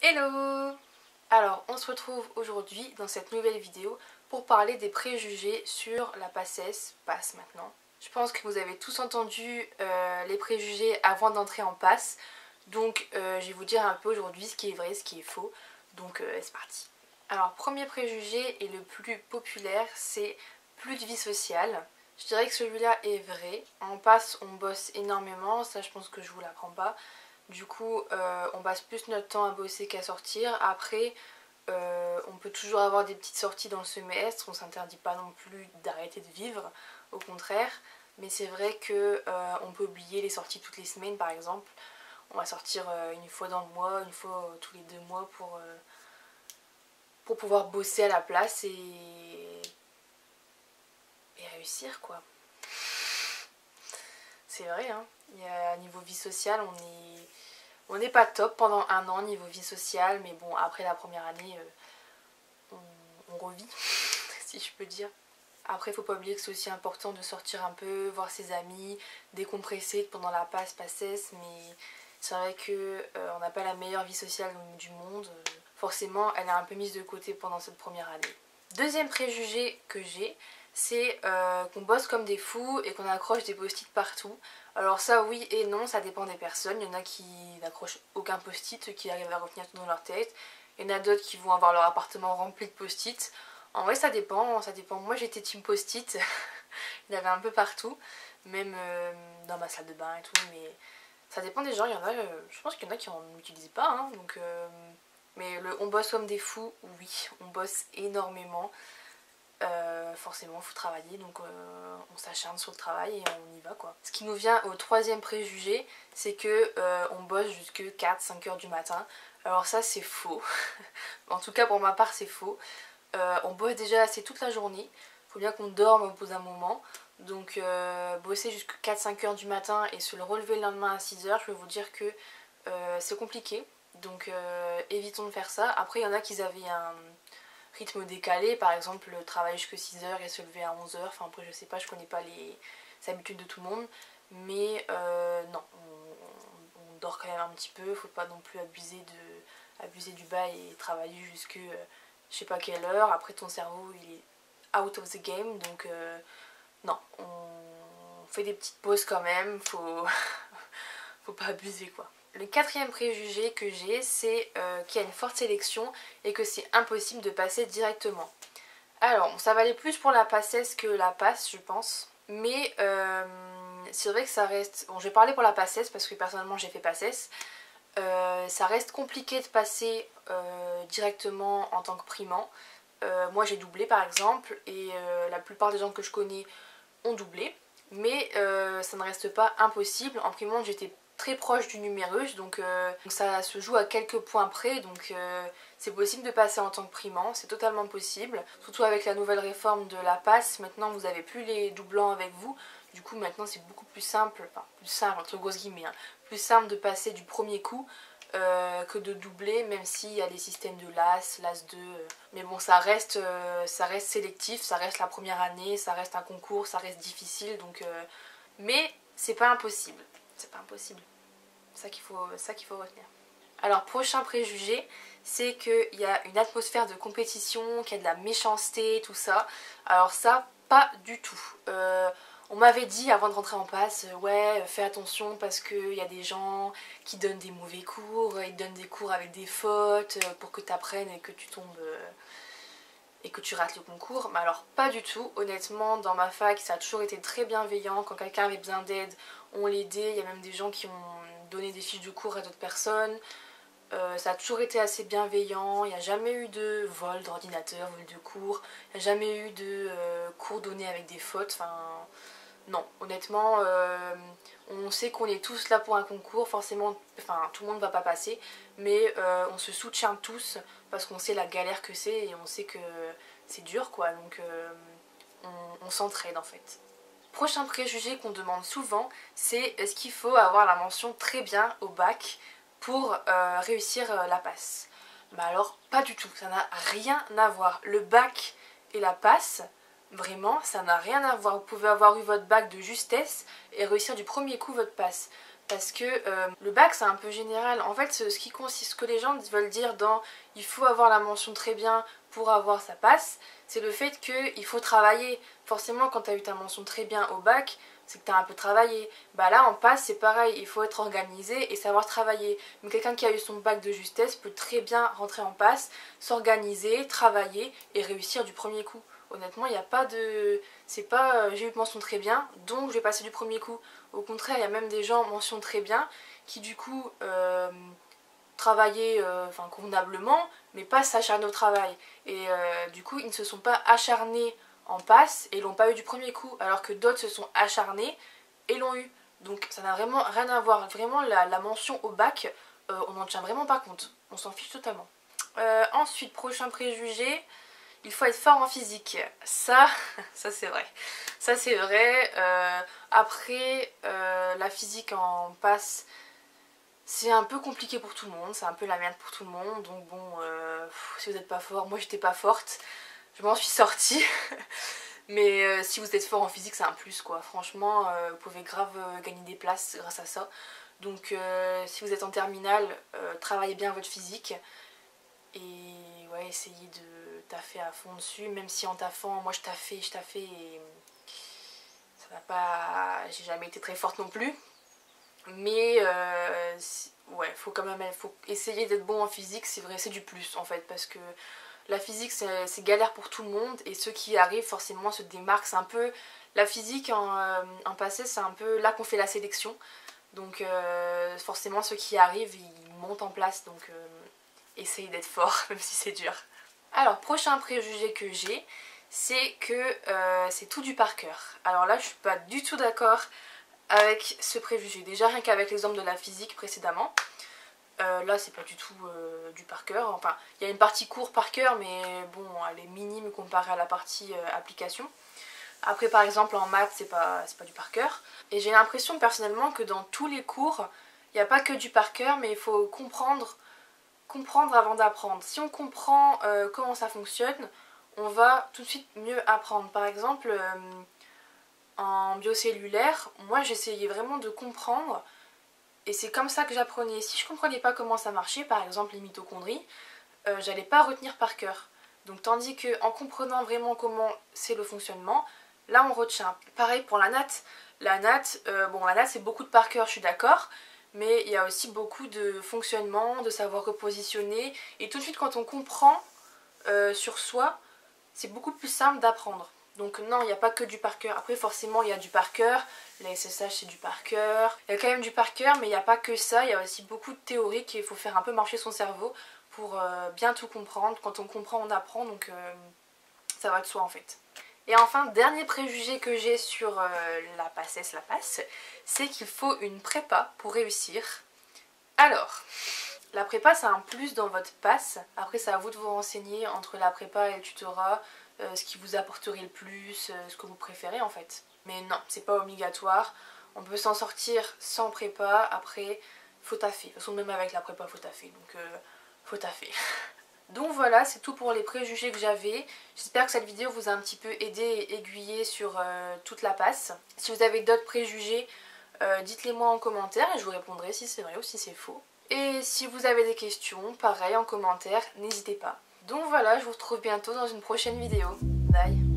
Hello! Alors on se retrouve aujourd'hui dans cette nouvelle vidéo pour parler des préjugés sur la PACES, PASS maintenant. Je pense que vous avez tous entendu les préjugés avant d'entrer en PASS, donc je vais vous dire un peu aujourd'hui ce qui est vrai, ce qui est faux, donc c'est parti. Alors premier préjugé et le plus populaire, c'est plus de vie sociale. Je dirais que celui-là est vrai. En PASS on bosse énormément, ça je pense que je vous l'apprends pas. Du coup, on passe plus notre temps à bosser qu'à sortir. Après, on peut toujours avoir des petites sorties dans le semestre. On ne s'interdit pas non plus d'arrêter de vivre, au contraire. Mais c'est vrai que on peut oublier les sorties toutes les semaines, par exemple. On va sortir une fois dans le mois, une fois tous les 2 mois pour pouvoir bosser à la place et réussir, quoi. C'est vrai, hein. Niveau vie sociale, on n'est pas top pendant 1 an niveau vie sociale, mais bon, après la première année, on revit, si je peux dire. Après, faut pas oublier que c'est aussi important de sortir un peu, voir ses amis, décompresser pendant la PACES, mais c'est vrai que on n'a pas la meilleure vie sociale du monde. Forcément, elle est un peu mise de côté pendant cette première année. Deuxième préjugé que j'ai, c'est qu'on bosse comme des fous et qu'on accroche des post-it partout. Alors ça oui et non, ça dépend des personnes. Il y en a qui n'accrochent aucun post-it, qui arrivent à retenir tout dans leur tête. Il y en a d'autres qui vont avoir leur appartement rempli de post-it. En vrai ça dépend, ça dépend. Moi j'étais team post-it, il y en avait un peu partout, même dans ma salle de bain et tout, mais ça dépend des gens. Il y en a, je pense qu'il y en a qui n'en utilisent pas, hein, donc... Mais on bosse comme des fous, oui, on bosse énormément. Forcément il faut travailler, donc on s'acharne sur le travail et on y va, quoi. Ce qui nous vient au troisième préjugé, c'est que on bosse jusque 4-5 heures du matin. Alors ça c'est faux, en tout cas pour ma part c'est faux. On bosse déjà assez toute la journée, il faut bien qu'on dorme au bout d'un moment. Donc bosser jusqu'à 4-5 heures du matin et se le relever le lendemain à 6 heures, je peux vous dire que c'est compliqué. Donc évitons de faire ça. Après il y en a qui avaient un rythme décalé, par exemple travailler jusqu'à 6 heures et se lever à 11 heures. Enfin après je sais pas, je connais pas les habitudes de tout le monde. Mais non, on dort quand même un petit peu, faut pas non plus abuser du bail et travailler jusque je sais pas quelle heure. Après ton cerveau il est out of the game, donc non, on fait des petites pauses quand même, faut pas abuser, quoi. Le quatrième préjugé que j'ai, c'est qu'il y a une forte sélection et que c'est impossible de passer directement. Alors, ça valait plus pour la PACES que la PASS, je pense. Mais c'est vrai que ça reste... Bon, je vais parler pour la PACES parce que personnellement j'ai fait PACES. Ça reste compliqué de passer directement en tant que primant. Moi j'ai doublé par exemple et la plupart des gens que je connais ont doublé. Mais ça ne reste pas impossible. En primante j'étais très proche du numérus, donc ça se joue à quelques points près, donc c'est possible de passer en tant que primant, c'est totalement possible. Surtout avec la nouvelle réforme de la PASS, maintenant vous n'avez plus les doublants avec vous, du coup maintenant c'est beaucoup plus simple, enfin plus simple entre grosses guillemets, hein, plus simple de passer du premier coup que de doubler, même s'il y a des systèmes de LAS 2, mais bon ça reste sélectif, ça reste la première année, ça reste un concours, ça reste difficile, donc mais c'est pas impossible, c'est pas impossible. C'est ça qu'il faut retenir. Alors prochain préjugé, c'est qu'il y a une atmosphère de compétition, qu'il y a de la méchanceté, tout ça. Alors ça, pas du tout. On m'avait dit avant de rentrer en PASS, ouais, fais attention parce qu'il y a des gens qui donnent des mauvais cours, ils donnent des cours avec des fautes pour que tu apprennes et que tu tombes et que tu rates le concours. Mais alors pas du tout, honnêtement dans ma fac ça a toujours été très bienveillant. Quand quelqu'un avait besoin d'aide, on l'aidait, il y a même des gens qui ont donné des fiches de cours à d'autres personnes. Ça a toujours été assez bienveillant, il n'y a jamais eu de vol d'ordinateur, vol de cours, il n'y a jamais eu de cours donnés avec des fautes, enfin non, honnêtement on sait qu'on est tous là pour un concours, forcément, enfin tout le monde ne va pas passer, mais on se soutient tous parce qu'on sait la galère que c'est et on sait que c'est dur, quoi, donc on s'entraide en fait. Prochain préjugé qu'on demande souvent, c'est est-ce qu'il faut avoir la mention très bien au bac pour réussir la PASS. Bah alors pas du tout, ça n'a rien à voir. Le bac et la PASS, vraiment ça n'a rien à voir. Vous pouvez avoir eu votre bac de justesse et réussir du premier coup votre PASS. Parce que le bac c'est un peu général. En fait ce qui consiste, ce que les gens veulent dire dans il faut avoir la mention très bien pour avoir sa passe, c'est le fait qu'il faut travailler. Forcément quand tu as eu ta mention très bien au bac, c'est que tu as un peu travaillé. Bah là en passe c'est pareil, il faut être organisé et savoir travailler. Mais quelqu'un qui a eu son bac de justesse peut très bien rentrer en passe, s'organiser, travailler et réussir du premier coup. Honnêtement il n'y a pas de... c'est pas j'ai eu mention très bien donc je vais passer du premier coup. Au contraire il y a même des gens mention très bien qui du coup travaillaient convenablement mais pas s'acharner au travail. Et du coup ils ne se sont pas acharnés en passe et l'ont pas eu du premier coup, alors que d'autres se sont acharnés et l'ont eu. Donc ça n'a vraiment rien à voir. Vraiment la mention au bac, on n'en tient vraiment pas compte. On s'en fiche totalement. Ensuite, prochain préjugé, il faut être fort en physique. Ça c'est vrai. Ça c'est vrai. Après, la physique en passe, c'est un peu compliqué pour tout le monde. C'est un peu la merde pour tout le monde. Donc bon, si vous n'êtes pas fort, moi j'étais pas forte. Je m'en suis sortie. Mais si vous êtes fort en physique, c'est un plus quoi. Franchement, vous pouvez grave gagner des places grâce à ça. Donc si vous êtes en terminale, travaillez bien votre physique. Et ouais, essayez de taffer à fond dessus. Même si en taffant, moi je taffais et ça n'a pas... j'ai jamais été très forte non plus. Mais ouais, faut quand même faut essayer d'être bon en physique, c'est vrai, c'est du plus en fait. Parce que la physique c'est galère pour tout le monde et ceux qui y arrivent forcément se démarquent. C'est un peu la physique en passé, c'est un peu là qu'on fait la sélection. Donc forcément ceux qui y arrivent ils montent en place. Donc essayez d'être fort même si c'est dur. Alors prochain préjugé que j'ai, c'est que c'est tout du par cœur. Alors là je suis pas du tout d'accord avec ce préjugé. Déjà rien qu'avec l'exemple de la physique précédemment. Là c'est pas du tout du par cœur, enfin il y a une partie cours par cœur mais bon elle est minime comparée à la partie application. Après par exemple en maths c'est pas du par cœur. Et j'ai l'impression personnellement que dans tous les cours il n'y a pas que du par cœur mais il faut comprendre avant d'apprendre. Si on comprend comment ça fonctionne, on va tout de suite mieux apprendre. Par exemple en biocellulaire, moi j'essayais vraiment de comprendre. Et c'est comme ça que j'apprenais. Si je comprenais pas comment ça marchait, par exemple les mitochondries, j'allais pas retenir par cœur. Donc tandis que en comprenant vraiment comment c'est le fonctionnement, là on retient. Pareil pour la natte. La natte, la natte c'est beaucoup de par cœur, je suis d'accord, mais il y a aussi beaucoup de fonctionnement, de savoir repositionner. Et tout de suite quand on comprend sur soi, c'est beaucoup plus simple d'apprendre. Donc non, il n'y a pas que du par cœur. Après forcément il y a du par cœur, la SSH c'est du par cœur. Il y a quand même du par cœur mais il n'y a pas que ça, il y a aussi beaucoup de théorique et il faut faire un peu marcher son cerveau pour bien tout comprendre. Quand on comprend on apprend, donc ça va de soi en fait. Et enfin, dernier préjugé que j'ai sur la PACES, la passe, c'est qu'il faut une prépa pour réussir. Alors, la prépa c'est un plus dans votre passe. Après c'est à vous de vous renseigner entre la prépa et le tutorat. Ce qui vous apporterait le plus, ce que vous préférez en fait. Mais non, c'est pas obligatoire. On peut s'en sortir sans prépa. Après, faut taffer. De toute façon, même avec la prépa, faut taffer. Donc, faut taffer. Donc voilà, c'est tout pour les préjugés que j'avais. J'espère que cette vidéo vous a un petit peu aidé et aiguillé sur toute la passe. Si vous avez d'autres préjugés, dites-les moi en commentaire et je vous répondrai si c'est vrai ou si c'est faux. Et si vous avez des questions, pareil en commentaire, n'hésitez pas. Donc voilà, je vous retrouve bientôt dans une prochaine vidéo. Bye!